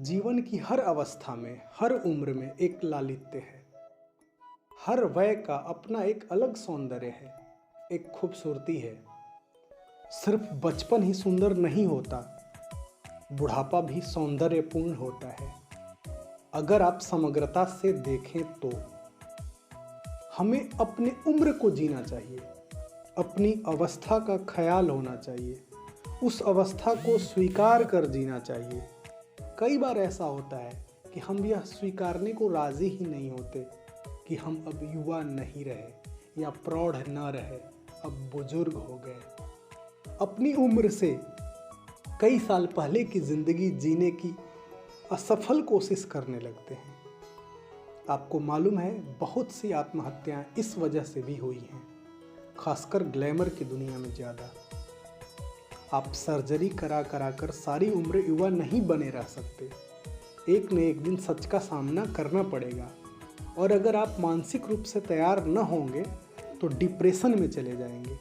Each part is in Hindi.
जीवन की हर अवस्था में, हर उम्र में एक लालित्य है। हर वय का अपना एक अलग सौंदर्य है, एक खूबसूरती है। सिर्फ बचपन ही सुंदर नहीं होता, बुढ़ापा भी सौंदर्यपूर्ण होता है। अगर आप समग्रता से देखें तो हमें अपने उम्र को जीना चाहिए, अपनी अवस्था का ख्याल होना चाहिए, उस अवस्था को स्वीकार कर जीना चाहिए। कई बार ऐसा होता है कि हम यह स्वीकारने को राजी ही नहीं होते कि हम अब युवा नहीं रहे या प्रौढ़ न रहे, अब बुजुर्ग हो गए। अपनी उम्र से कई साल पहले की जिंदगी जीने की असफल कोशिश करने लगते हैं। आपको मालूम है, बहुत सी आत्महत्याएं इस वजह से भी हुई हैं, खासकर ग्लैमर की दुनिया में ज़्यादा। आप सर्जरी करा कर सारी उम्र युवा नहीं बने रह सकते। एक न एक दिन सच का सामना करना पड़ेगा, और अगर आप मानसिक रूप से तैयार न होंगे तो डिप्रेशन में चले जाएंगे।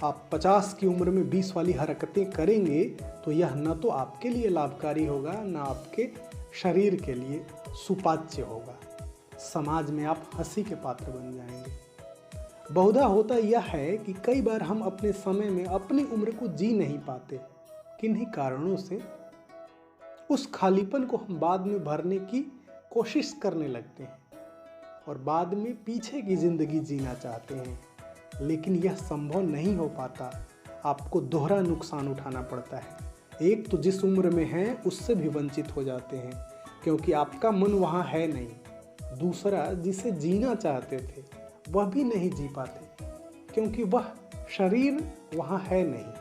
आप 50 की उम्र में 20 वाली हरकतें करेंगे तो यह न तो आपके लिए लाभकारी होगा, न आपके शरीर के लिए सुपाच्य होगा। समाज में आप हंसी के पात्र बन जाएंगे। बहुधा होता यह है कि कई बार हम अपने समय में अपनी उम्र को जी नहीं पाते। किन्हीं कारणों से उस खालीपन को हम बाद में भरने की कोशिश करने लगते हैं और बाद में पीछे की जिंदगी जीना चाहते हैं, लेकिन यह संभव नहीं हो पाता। आपको दोहरा नुकसान उठाना पड़ता है। एक तो जिस उम्र में हैं उससे भी वंचित हो जाते हैं क्योंकि आपका मन वहाँ है नहीं। दूसरा, जिसे जीना चाहते थे वह भी नहीं जी पाते क्योंकि वह शरीर वहाँ है नहीं।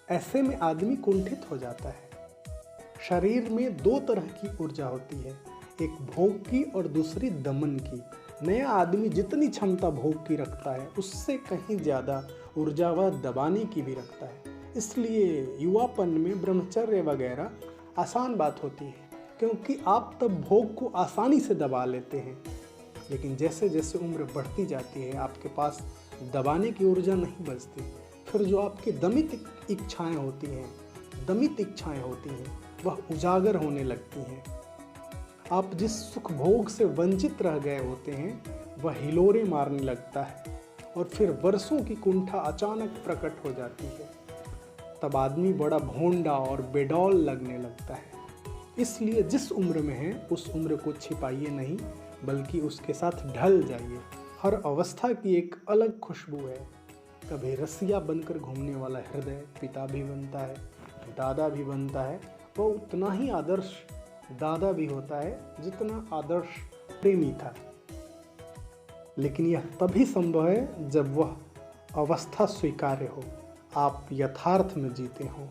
ऐसे में आदमी कुंठित हो जाता है। शरीर में दो तरह की ऊर्जा होती है, एक भोग की और दूसरी दमन की। नया आदमी जितनी क्षमता भोग की रखता है उससे कहीं ज़्यादा ऊर्जा वह दबाने की भी रखता है। इसलिए युवापन में ब्रह्मचर्य वगैरह आसान बात होती है क्योंकि आप तब भोग को आसानी से दबा लेते हैं। लेकिन जैसे जैसे उम्र बढ़ती जाती है आपके पास दबाने की ऊर्जा नहीं बचती। फिर जो आपकी दमित इच्छाएं होती हैं वह उजागर होने लगती हैं। आप जिस सुख भोग से वंचित रह गए होते हैं वह हिलोरे मारने लगता है और फिर वर्षों की कुंठा अचानक प्रकट हो जाती है। तब आदमी बड़ा भोंडा और बेडौल लगने लगता है। इसलिए जिस उम्र में है उस उम्र को छिपाइए नहीं, बल्कि उसके साथ ढल जाइए। हर अवस्था की एक अलग खुशबू है। कभी रसिया बनकर घूमने वाला हृदय पिता भी बनता है, दादा भी बनता है। वह उतना ही आदर्श दादा भी होता है जितना आदर्श प्रेमी था। लेकिन यह तभी संभव है जब वह अवस्था स्वीकार्य हो, आप यथार्थ में जीते हों।